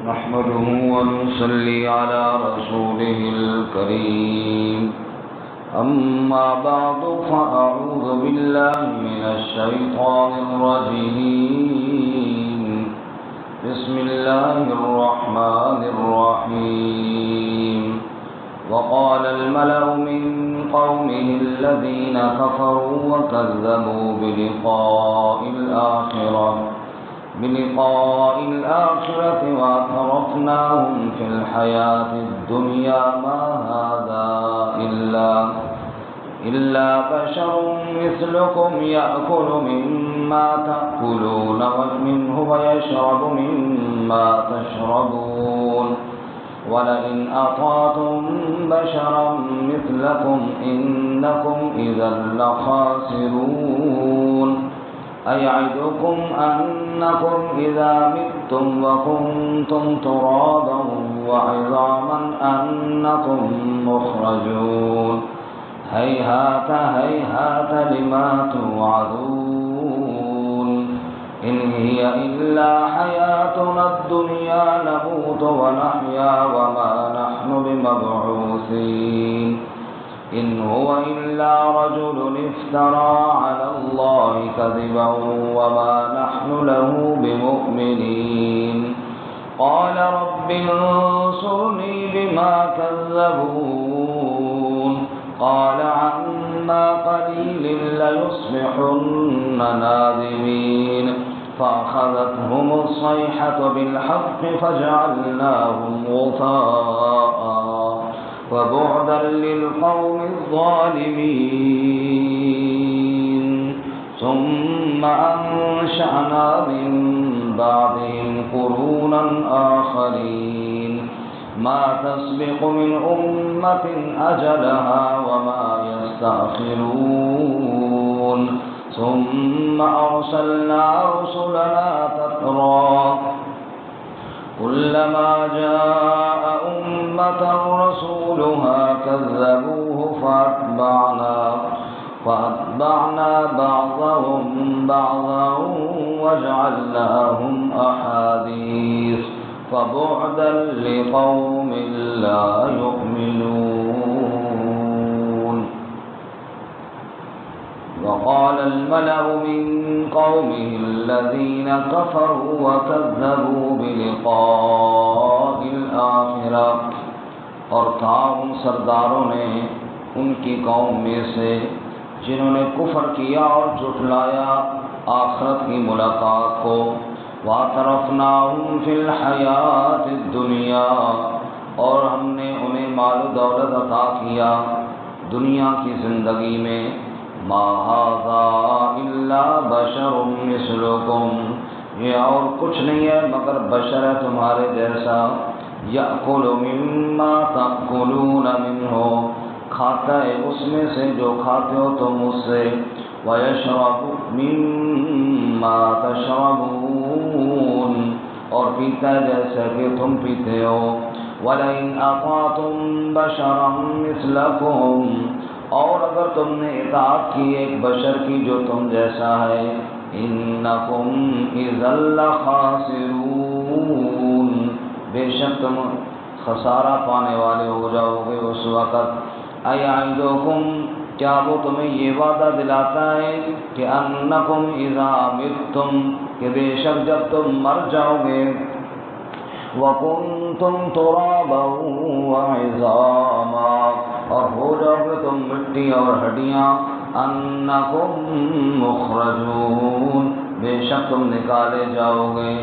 نحمده ونصلي على رسوله الكريم أما بعد فأعوذ بالله من الشيطان الرجيم بسم الله الرحمن الرحيم وقال الملأ من قومه الذين كفروا وكذبوا بلقاء الآخرة وأترفناهم في الحياة الدنيا ما هذا إلا بشر مثلكم يأكل مما تأكلون ومنه ويشرب مما تشربون ولئن أطعتم بشرا مثلكم إنكم إذا لخاسرون أيعدكم أنكم إذا متم وكنتم ترابا وعظاما أنكم مخرجون هيهات هيهات لما توعدون إن هي إلا حياتنا الدنيا نموت ونحيا وما نحن بمبعوثين إن هو إلا رجل افترى على الله كذبا وما نحن له بمؤمنين قال رب انصرني بما كذبون قال عما قليل ليصبحن نادمين فأخذتهم الصيحة بالحق فجعلناهم غثاء وبعدا للقوم الظالمين ثم أنشأنا من بعدهم قرونا آخرين ما تسبق من أمة أجلها وما يستأخرون ثم أرسلنا رسلنا تترى كلما جاء أمة رسولها كذبوه فأتبعنا بعضهم بعضا وجعلناهم أحاديث فبعدا لقوم لا يؤمنون وقال الملأ من قومه الذين كفروا وكذبوا بلقاء الآخرة اور تھا ان سرداروں نے ان کی قوم میں سے جنہوں نے کفر کیا اور جھٹلایا آخرت کی ملاقات کو وَأَتْرَفْنَاهُمْ فِي الْحَيَاةِ الدُّنْيَا اور ہم نے انہیں مال و دولت عطا کیا دنیا کی زندگی میں ما هذا الا بشر مثلكم یہ اور کچھ نہیں ہے مگر بشر ہے تمہارے جیسا یأکل مما تأکلون منہ کھاتا ہے اس میں سے جو کھاتے ہو تم اس سے ویشرب مما تشربون اور پیتا ہے جیسا کہ تم پیتے ہو ولئن اطعتم بشرا مثلکم اور اگر تم نے اطاعت کی ایک بشر کی جو تم جیسا ہے انکم اذا لخاسرون بے شک تم خسارہ پانے والے ہو جاؤ گے اس وقت ایعدکم کیا وہ تمہیں یہ وعدہ دلاتا ہے کہ انکم اذا متم کہ بے شک جب تم مر جاؤ گے وَكُنْتُمْ تُرَابًا وَعِظَامًا اور ہو جاؤ گے تم مٹی اور ہڈیاں انکم مخرجون بے شک تم نکالے جاؤ گے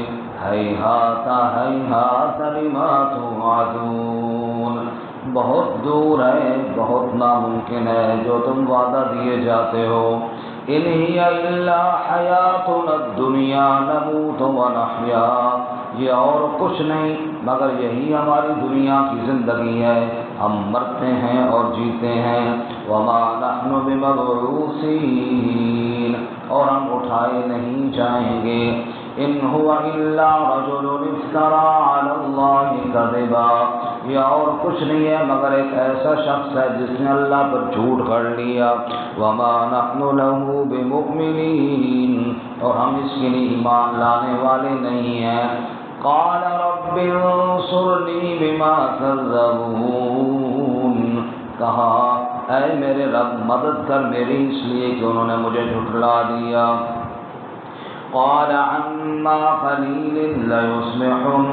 ہیہات ہیہات لما توعدون بہت دور ہے بہت ناممکن ہے جو تم وعدہ دیے جاتے ہو ان ہی الا حیاتنا الدنیا نموت ونحیا یہ اور کچھ نہیں مگر یہی ہماری دنیا کی زندگی ہے ہم مرتے ہیں اور جیتے ہیں وما نحن بمبعوثین اور ہم اٹھائے نہیں جائیں گے ان هو الا رجل افترى على الله كذبا یہ اور کچھ نہیں ہے مگر ایک ایسا شخص ہے جس نے اللہ پر جھوٹ گھڑ لیا وما نحن له بمؤمنین اور ہم اس کے لیے ایمان لانے والے نہیں ہیں قال رب انصرنی بما کذبون، کہا اے میرے رب مدد کر میری اس لیے کہ انہوں نے مجھے جھٹلا دیا۔ قال عما قلیل لیصبحن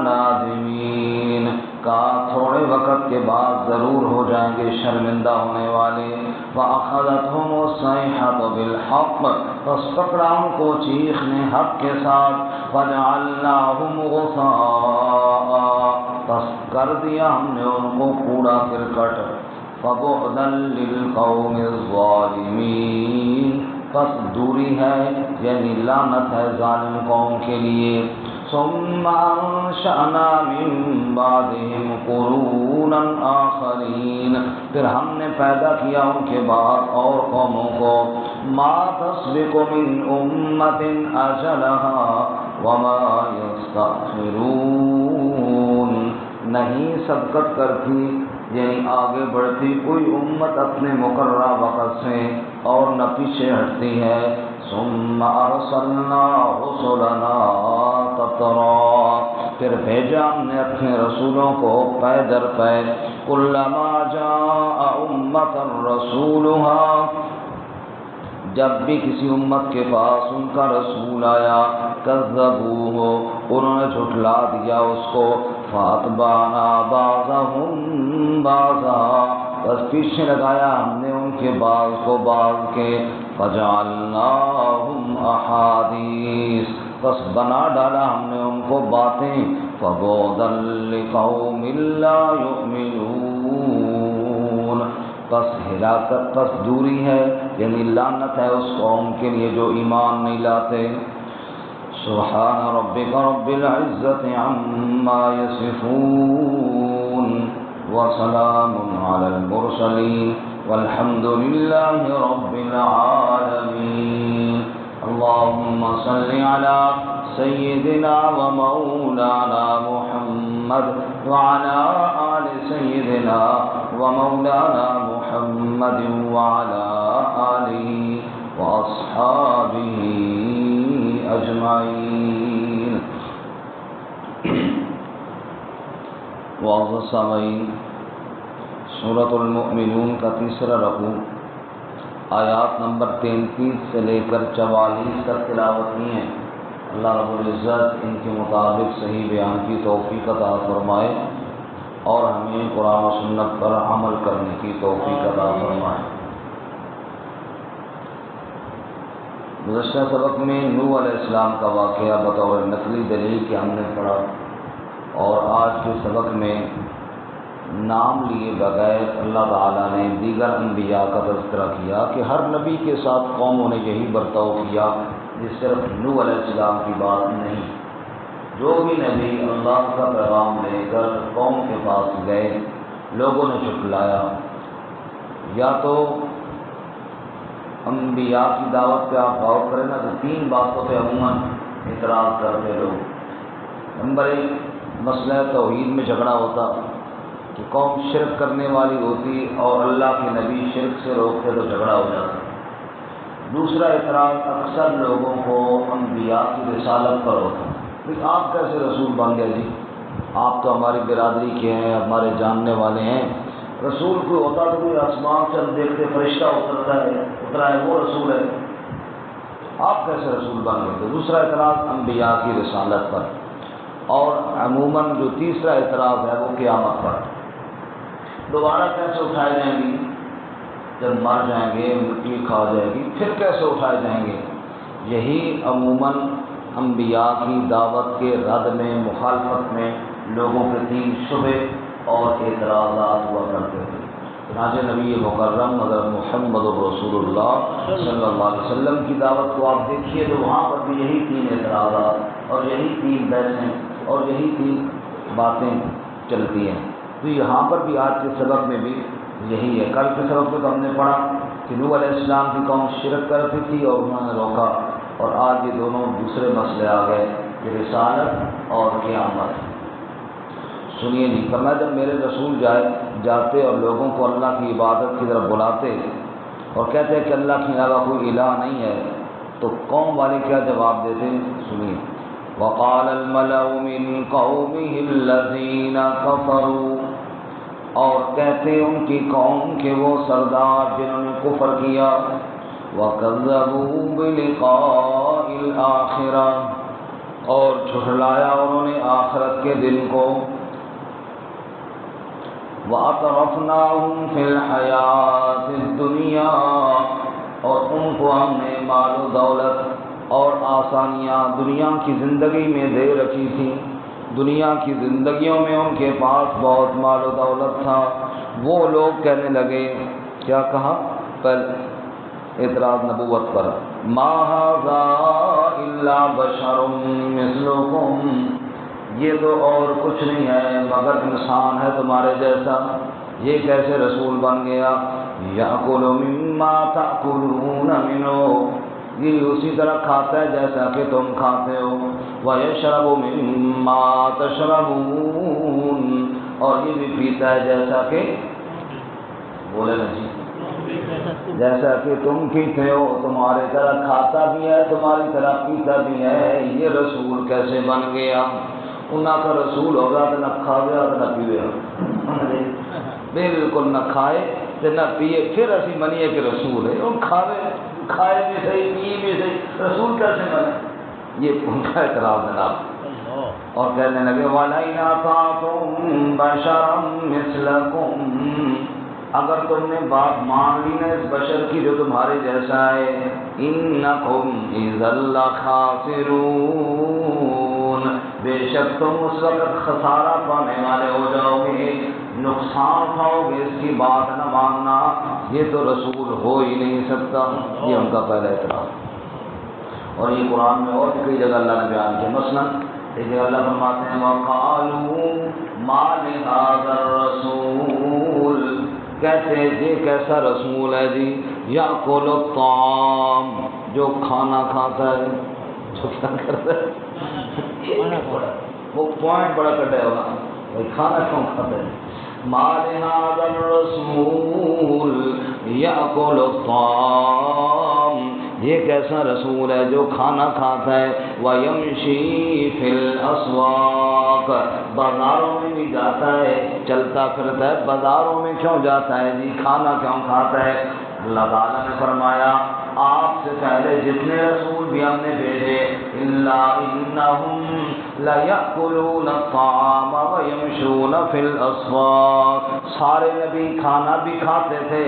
نادمین، کہا تھوڑے وقت کے بعد ضرور ہو جائیں گے شرمندہ ہونے والے۔ فأخذتهم الصیحة بالحق، پس پکڑا ان کو چیخ نے حق کے ساتھ۔ فجعلناهم غثاء، پس کر دیا ہم نے ان کو کوڑا کرکٹ۔ فبعدا للقوم الظالمین، پس دوری ہے یعنی لعنت ہے ظالم قوم کے لیے۔ ثم انشأنا من بعدهم قرونا آخرین، پھر ہم نے پیدا کیا ان کے بعد اور قوموں کو۔ ما تسبق من امة اجلها وما یستأخرون، نہیں سبقت کرتی یعنی آگے بڑھتی کوئی امت اپنے مقررہ وقت سے اور نہ پیچھے ہٹتی ہے۔ ثم ارسلنا رسلنا تترا، پھر بھیجا ہم نے اپنے رسولوں کو پے در پے۔ کلما جاء امة رسولها، جب بھی کسی امت کے پاس ان کا رسول آیا، کذبوہ، انہوں نے جھٹلا دیا اس کو۔ فاتبعنا بعضهم بعضا، بس پیچھے لگایا ہم نے ان کے بعض کو بعض کے۔ فجعلناهم احادیث، بس بنا ڈالا ہم نے ان کو باتیں۔ فبعدا لقوم لا یؤمنون، پس ہلاکت، پس دوری ہے یعنی لعنت ہے اس قوم کے لیے جو ایمان نہیں لاتے۔ سبحان ربک رب العزة عما یصفون وسلام علی المرسلین والحمد للہ رب العالمین۔ اللهم صل على سيدنا ومولانا محمد وعلى آل سيدنا ومولانا محمد وعلى آله وأصحابه أجمعين۔ معزز سامعین، سورۃ المؤمنون کا تیسرا رکوع آیات نمبر 33 سے لے کر 44 تک تلاوت کی ہیں۔ اللہ رب العزت ان کے مطابق صحیح بیان کی توفیق عطا فرمائے اور ہمیں قرآن و سنت پر عمل کرنے کی توفیق عطا فرمائے۔ گزشتہ سبق میں نوح علیہ السلام کا واقعہ بطور نقلی دلیل کے ہم نے پڑھا، اور آج کے سبق میں نام لیے بغیر اللہ تعالیٰ نے دیگر انبیاء کا تذکرہ کیا کہ ہر نبی کے ساتھ قوموں نے یہی برتاؤ کیا، یہ صرف نوح علیہ السلام کی بات نہیں۔ جو بھی نبی اللہ کا پیغام لے کر قوم کے پاس گئے، لوگوں نے جھٹلایا۔ یا تو انبیاء کی دعوت پہ آپ غور کریں نا تو 3 باتوں پہ عموماً اعتراض کرتے لوگ۔ نمبر 1، مسئلہ توحید میں جھگڑا ہوتا کہ قوم شرک کرنے والی ہوتی اور اللہ کے نبی شرک سے روکتے تو جھگڑا ہو جاتا۔ دوسرا اعتراض اکثر لوگوں کو انبیاء کی رسالت پر ہوتا، آپ کیسے رسول بن گئے جی؟ آپ تو ہماری برادری کے ہیں، ہمارے جاننے والے ہیں، رسول کوئی ہوتا تو کوئی آسمان سے ہم دیکھتے فرشتہ اترا ہے وہ رسول ہے، آپ کیسے رسول بن گئے؟ تو دوسرا اعتراض انبیاء کی رسالت پر۔ اور عموماً جو تیسرا اعتراض ہے وہ قیامت پر، دوبارہ کیسے اٹھائے جائیں گے؟ جب مر جائیں گے، مٹی کھا جائے گی، پھر کیسے اٹھائے جائیں گے؟ یہی عموماً انبیاء کی دعوت کے رد میں، مخالفت میں لوگوں کے 3 شبہے اور اعتراضات ہوا کرتے تھے۔ چنانچہ نبی مکرم حضرت محمد رسول اللہ صلی اللہ علیہ وسلم کی دعوت کو آپ دیکھیے تو وہاں پر بھی یہی 3 اعتراضات اور یہی 3 بحثیں اور یہی 3 باتیں چلتی ہیں۔ تو یہاں پر بھی آج کے سبق میں بھی یہی ہے۔ کل کے سبق میں تو ہم نے پڑھا کہ نوح علیہ السلام کی قوم شرک کرتی تھی اور انہوں نے روکا، اور آج یہ دونوں دوسرے مسئلے آ گئے کہ رسالت اور قیامت۔ سنیے جی، فرمایا جب میرے رسول جاتے اور لوگوں کو اللہ کی عبادت کی طرف بلاتے اور کہتے ہیں کہ اللہ کے علاوہ کوئی الہ نہیں ہے، تو قوم والے کیا جواب دیتے ہیں؟ سنیے، وقال الملأ من قومه الذين كفروا، اور کہتے ان کی قوم کے وہ سردار جنہوں نے کفر کیا، وَكَذَّبُوا بِلِقَاءِ الْآخِرَةِ، اور جھٹلایا انہوں نے آخرت کے دن کو، وَأَطْرَفْنَاهُمْ فِي الْحَيَاةِ الدُّنْيَا، اور ان کو ہم نے مال و دولت اور آسانیاں دنیا کی زندگی میں دے رکھی تھی، دنیا کی زندگیوں میں ان کے پاس بہت مال و دولت تھا۔ وہ لوگ کہنے لگے، کیا کہا؟ پہلے اعتراض نبوت پر، ما ھذا الا بشر مثلکم، یہ تو اور کچھ نہیں ہے مگر انسان ہے تمہارے جیسا، یہ کیسے رسول بن گیا؟ یأکل مما تأکلون منہ، یہ اسی طرح کھاتا ہے جیسا کہ تم کھاتے ہو، وَيَشْرَبُ مِمَّا تَشْرَبُونَ، اور یہ بھی پیتا ہے جیسا کہ، بولے نا جی، جیسا کہ تم پیتے ہو، تمہارے طرح کھاتا بھی ہے تمہاری طرح پیتا بھی ہے، یہ رسول کیسے بن گیا؟ انہاں کا رسول ہوگا تو نہ کھاوے اور نہ پیوے، بالکل نہ کھائے تو نہ پیے، پھر اسی منیے کہ رسول ہے، وہ کھائے بھی صحیح پیے بھی صحیح، رسول کیسے بنے؟ یہ ان کا اعتراض جناب۔ اور کہنے لگے وَلَئِنْ أَطَعْتُم بَشَرًا مِثْلَكُمْ، اگر تم نے بات مان لی نا اس بشر کی جو تمہارے جیسا ہے، إِنَّكُمْ إِذًا لَخَاسِرُونَ، بے شک تم اس وقت خسارہ پانے والے ہو جاؤ گے، نقصان کھاؤ گے اس کی بات نہ ماننا، یہ تو رسول ہو ہی نہیں سکتا۔ یہ ان کا پہلا اعتراض، اور یہ قرآن میں اور بھی کئی جگہ اللہ نے بیان کیا، مثلا ایک جگہ اللہ فرماتے ہیں وَقَالُوا مَا لِهَذَا الرَّسُولِ، کہتے ہیں یہ کیسا رسول ہے جی، یأکل الطعام، جو کھانا کھاتا ہے، جو کیا کرتا ہے، وہ پوائنٹ بڑا کٹا ہوگا، کھانا کیوں کھاتا ہے؟ مَا لِهَذَا الرَّسُولِ یأکل الطعام، یہ کیسا رسول ہے جو کھانا کھاتا ہے، وَیَمْشِی فِی الْأَسْوَاقِ، بازاروں میں بھی جاتا ہے، چلتا پھرتا ہے، بازاروں میں کیوں جاتا ہے جی، کھانا کیوں کھاتا ہے؟ اللہ تعالیٰ نے فرمایا آپ سے پہلے جتنے رسول بھی ہم نے بھیجے، إِلَّا إِنَّهُمْ لَيَأْكُلُونَ الطَّعَامَ وَيَمْشُونَ فِي الْأَسْوَاقِ، سارے نبی کھانا بھی کھاتے تھے،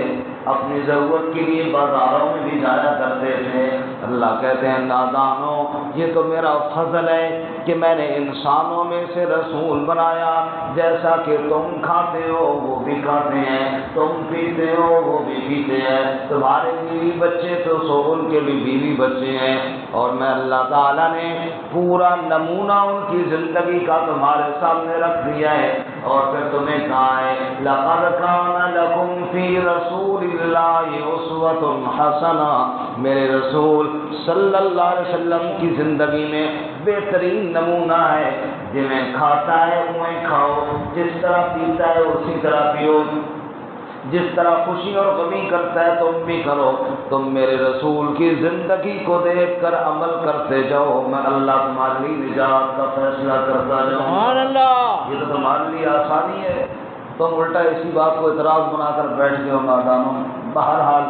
اپنی ضرورت کے لیے بازاروں میں بھی جایا کرتے تھے۔ اللہ کہتے ہیں نادانو، یہ تو میرا فضل ہے کہ میں نے انسانوں میں سے رسول بنایا، جیسا کہ تم کھاتے ہو وہ بھی کھاتے ہیں، تم پیتے ہو وہ بھی پیتے ہیں، تمہارے بیوی بچے تو سو ان کے بھی بیوی بچے ہیں، اور میں اللہ تعالیٰ نے پورا نمونہ ان کی زندگی کا تمہارے سامنے رکھ دیا ہے، اور پھر تمہیں کہا ہے لَقَدْ كَانَ لَكُمْ فِي رَسُولِ اللَّهِ أُسْوَةٌ حَسَنَةٌ، میرے رسول صلی اللہ علیہ وسلم کی زندگی میں بہترین نمونہ ہے، جنہیں کھاتا ہے وہیں کھاؤ، جس طرح پیتا ہے اسی طرح پیو، جس طرح خوشی اور غمی کرتا ہے تم بھی کرو، تم میرے رسول کی زندگی کو دیکھ کر عمل کرتے جاؤ، میں اللہ تمہارے لیے نجات کا فیصلہ کرتا جاؤں۔ سبحان اللہ، یہ تو تمہارے لیے آسانی ہے، تم الٹا اسی بات کو اعتراض بنا کر بیٹھ گئے ہو نادانوں۔ بہرحال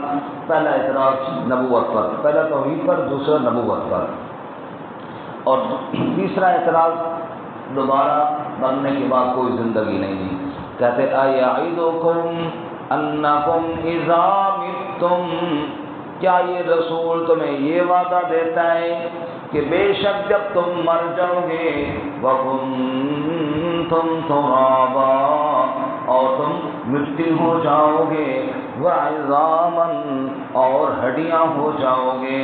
پہلا اعتراض نبوت پر، پہلا توحید پر، دوسرا نبوت پر، اور تیسرا اعتراض دوبارہ بننے کے بعد کوئی زندگی نہیں دی، کہتے اَیَعِدُکُمْ انکم اذا متم، کیا یہ رسول تمہیں یہ وعدہ دیتا ہے کہ بے شک جب تم مر جاؤ گے، وَكُنْتُمْ تُرَابًا، اور تم مٹی ہو جاؤ گے، وَعِظَامًا، اور ہڈیاں ہو جاؤ گے،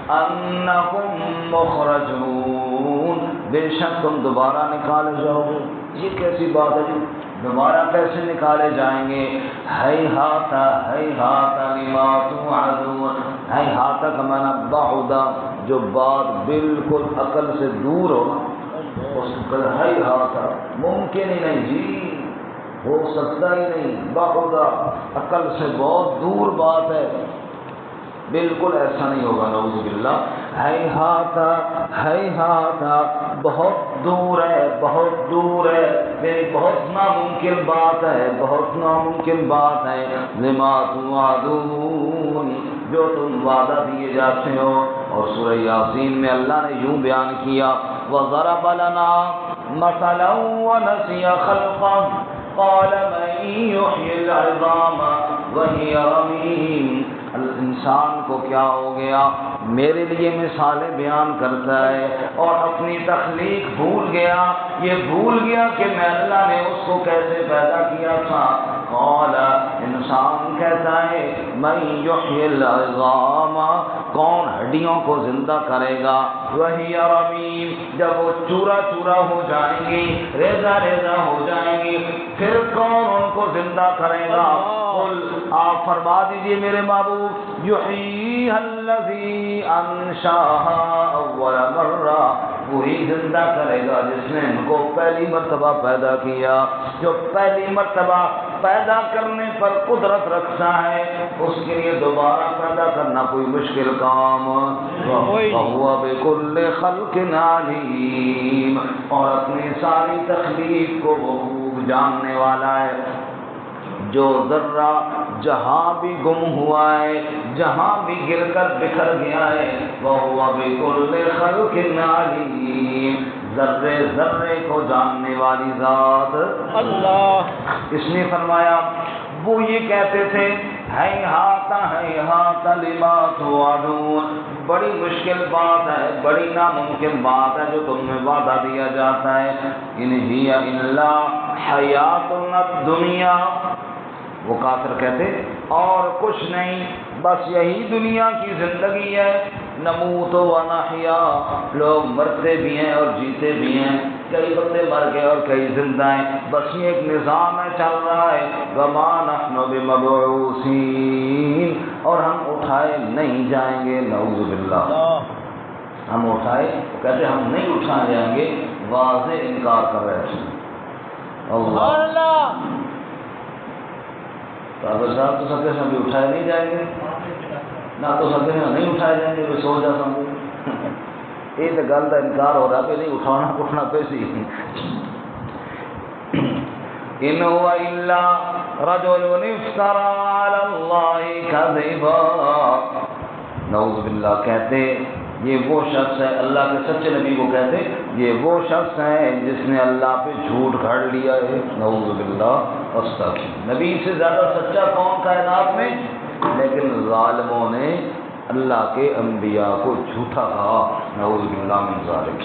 انکم مخرجون، بے شک تم دوبارہ نکالے جاؤ گے۔ یہ کیسی بات ہے جی، دوبارہ کیسے نکالے جائیں گے؟ ہیہات ہیہات لما توعدون، ہیہات کا معنی بعد، جو بات بالکل عقل سے دور ہو، اس کو ہیہات، ممکن ہی نہیں جی، ہو سکتا ہی نہیں، بعد عقل سے بہت دور بات ہے، بالکل ایسا نہیں ہوگا، نعوذ باللہ۔ ہیہات ہیہات، بہت دور ہے، بہت دور ہے، یہ بہت ناممکن بات ہے، بہت ناممکن بات ہے، لما توعدون، جو تم وعدہ دیے جاتے ہو۔ اور سورہ یاسین میں اللہ نے یوں بیان کیا، وَضَرَبَ لَنَا مَثَلًا وَنَسِيَ خَلْقَهُ قَالَ مَن يُحْيِي الْعِظَامَ وَهِيَ رَمِيمٌ۔ انسان کو کیا ہو گیا، میرے لیے مثالیں بیان کرتا ہے اور اپنی تخلیق بھول گیا، یہ بھول گیا کہ میں اللہ نے اس کو کیسے پیدا کیا تھا۔ قال، انسان کہتا ہے، من یحیی العظام، کون ہڈیوں کو زندہ کرے گا، وہی رمیم، جب وہ چورا چورا ہو جائیں گی، ریزہ ریزہ ہو جائیں گی، پھر کون ان کو زندہ کرے گا؟ قل، آپ فرما دیجئے میرے محبوب، یحییھا الذی انشأھا اول مرہ، وہی زندہ کرے گا جس نے ان کو پہلی مرتبہ پیدا کیا۔ جو پہلی مرتبہ پیدا کرنے پر قدرت رکھتا ہے، اس کے لیے دوبارہ پیدا کرنا کوئی مشکل کام۔ وَهُوَ بِكُلِّ خَلْقٍ عَلِيمٌ، اور اپنی ساری تخلیق کو وہ خوب جاننے والا ہے۔ جو ذرہ جہاں بھی گم ہوا ہے، جہاں بھی گر کر بکھر گیا ہے، وَهُوَ بِكُلِّ خَلْقٍ عَلِيمٌ، ذرے ذرے کو جاننے والی ذات اللہ۔ اس نے فرمایا، وہ یہ کہتے تھے، ہیہات ہیہات لما توعدون، بڑی مشکل بات ہے، بڑی ناممکن بات ہے جو تم میں وعدہ دیا جاتا ہے، ان ہی الا حیاتنا الدنیا، وہ کافر کہتے اور کچھ نہیں، بس یہی دنیا کی زندگی ہے، نموت و نحیا، لوگ مرتے بھی ہیں اور جیتے بھی ہیں، کئی بندے مر گئے اور کئی زندہ ہیں، بس یہ ایک نظام ہے، چل رہا ہے، وما نحن بمبعوثین، اور ہم اٹھائے نہیں جائیں گے، نعوذ باللہ، ہم اٹھائے، وہ کہتے ہم نہیں اٹھائے جائیں گے، واضح انکار کر رہے تھے۔ اللہ صاحب تو سکے سے بھی اٹھائے نہیں جائیں گے، نہ تو سکے سے نہیں اٹھائے جائیں گے، وہ سو جا سمجھے، یہ تو گل کا انکار ہو رہا کہ نہیں اٹھانا اٹھنا پیسی۔ ان هو الا رجل افترى على الله كذبا، نعوذ باللہ، کہتے یہ وہ شخص ہے، اللہ کے سچے نبی کو کہتے یہ وہ شخص ہے جس نے اللہ پہ جھوٹ گھڑ لیا ہے، نعوذ باللہ، استغفر۔ نبی سے زیادہ سچا کون کائنات میں؟ لیکن ظالموں نے اللہ کے انبیاء کو جھوٹا کہا، نعوذ باللہ من ذالک۔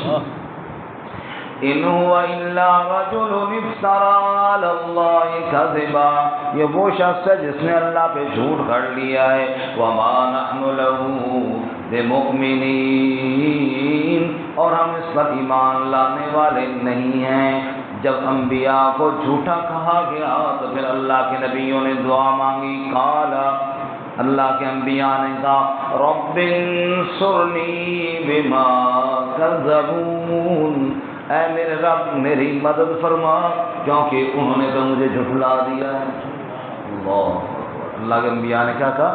ان هو الا رجل افترى على الله كذبا، یہ وہ شخص ہے جس نے اللہ پہ جھوٹ گھڑ لیا ہے، وما نحن له بمؤمنین، اور ہم اس پر ایمان لانے والے نہیں ہیں۔ جب انبیاء کو جھوٹا کہا گیا تو پھر اللہ کے نبیوں نے دعا مانگی، قال، اللہ کے انبیاء نے کہا، رب انصرنی بما کذبون، اے میرے رب میری مدد فرما کیونکہ انہوں نے تو مجھے جھٹلا دیا ہے۔ اللہ کے انبیاء نے کیا کہا،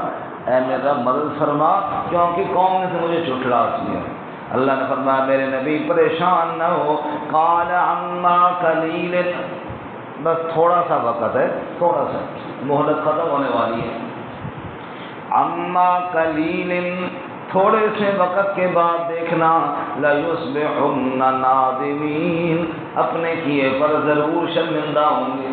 اے میرے رب مدد فرما کیونکہ قوم نے تو مجھے جھٹلا دیا۔ اللہ نے فرمایا میرے نبی پریشان نہ ہو، قال عما قلیل، بس تھوڑا سا وقت ہے، تھوڑا سا مہلت ختم ہونے والی ہے، عما قلیل، تھوڑے سے وقت کے بعد دیکھنا، لَيُصْبِحُنَّ نَادِمِينَ، اپنے کیے پر ضرور شرمندہ ہوں گے،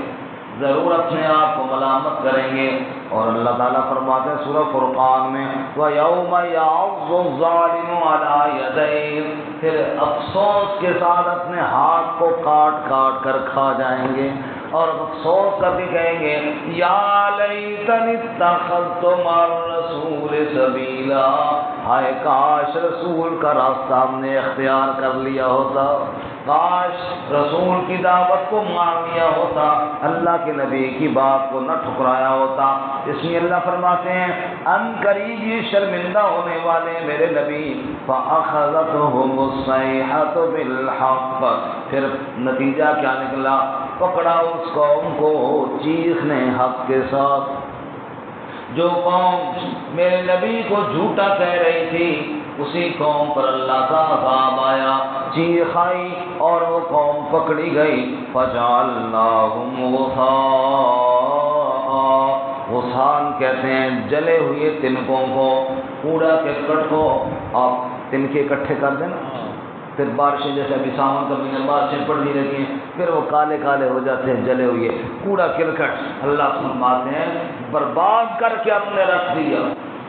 ضرور اپنے آپ کو ملامت کریں گے۔ اور اللہ تعالیٰ فرماتے ہیں سورہ فرقان میں، وَيَوْمَ يَعَضُّ الظَّالِمُ عَلَىٰ يَدَيْهِ، پھر افسوس کے ساتھ اپنے ہاتھ کو کاٹ کاٹ کر کھا جائیں گے اور افسوس کر کے کہیں گے، یا لیتنی اتخذت مع الرسول سبیلا، ہائے کاش رسول کا راستہ ہم نے اختیار کر لیا ہوتا، کاش رسول کی دعوت کو مان لیا ہوتا، اللہ کے نبی کی بات کو نہ ٹھکرایا ہوتا۔ اس لیے اللہ فرماتے ہیں ان قریب یہ شرمندہ ہونے والے میرے نبی، فَأَخَذَتْهُمُ الصَّيْحَةُ بِالْحَقِّ، پھر نتیجہ کیا نکلا، پکڑا اس قوم کو چیخ نے حق کے ساتھ۔ جو قوم میرے نبی کو جھوٹا کہہ رہی تھی، اسی قوم پر اللہ کا عذاب آیا، چیخ کھائی اور وہ قوم پکڑی گئی۔ فجعلناہم غثاء، غصان کہتے ہیں جلے ہوئے تنکوں کو، کوڑا کرکٹ کو آپ تنکے اکٹھے کر دینا، پھر بارشیں جیسے ابھی ساون کا مہینے بارشیں پڑنے لگی ہیں، پھر وہ کالے کالے ہو جاتے ہیں جلے ہوئے کوڑا کرکٹ۔ اللہ فرماتے ہیں برباد کر کے ہم نے رکھ دیا۔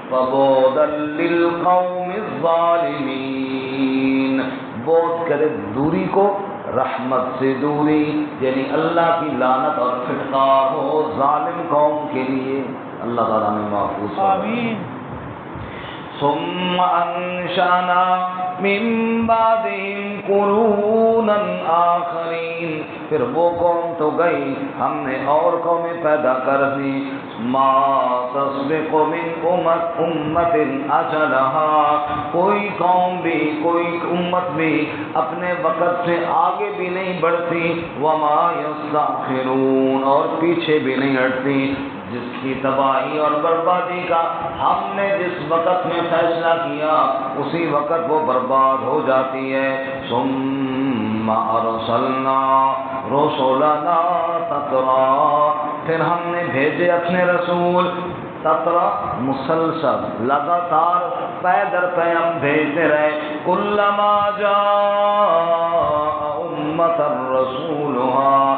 فَبُعْدًا لِلْقَوْمِ الظَّالِمِينَ، بعد کرے دوری کو، رحمت سے دوری، یعنی اللہ کی لعنت اور پھٹکار ہو ظالم قوم کے لیے۔ اللہ تعالیٰ نے محفوظ آمین۔ ثم انشأنا من بعدهم قرونا آخرین، پھر وہ قوم تو گئی، ہم نے اور قومیں پیدا کر دی۔ ما تسبق من امت اجلها، کوئی قوم بھی کوئی امت بھی اپنے وقت سے آگے بھی نہیں بڑھتی، وما یستأخرون، اور پیچھے بھی نہیں ہٹتی۔ جس کی تباہی اور بربادی کا ہم نے جس وقت میں فیصلہ کیا اسی وقت وہ برباد ہو جاتی ہے۔ ثم ارسلنا رسلنا تترا، پھر ہم نے بھیجے اپنے رسول، تترا مسلسل لگاتار پے در پے ہم بھیجتے رہے۔ کلما جاء امة رسولها،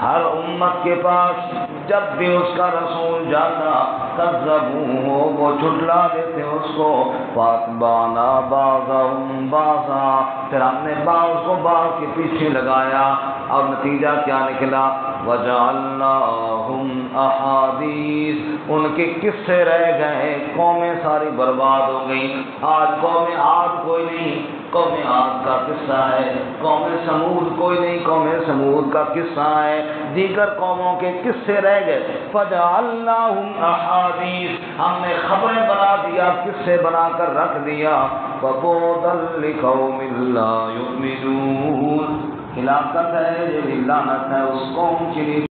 ہر امت کے پاس جب بھی اس کا رسول جاتا، کذبوہ، وہ جھٹلا دیتے اس کو، فاتبعنا بعضهم بعضا، پھر ہم نے بعض کو بعض کے پیچھے لگایا، اور نتیجہ کیا نکلا؟ وجعلناہم احادیث، ان کے قصے رہ گئے، قومیں ساری برباد ہو گئی۔ آج قوم عاد کوئی نہیں، قوم عاد کا قصہ ہے، قوم سمود کوئی نہیں، قوم سمود کا قصہ ہے، دیگر قوموں کے قصے رہ گئے۔ فجعلناہم احادیث، ہم نے خبریں بنا دیا، قصے بنا کر رکھ دیا۔ فبعدا لقوم لا یؤمنون، ہلاکت ہے، یہ لعنت ہے اس قوم کے لیے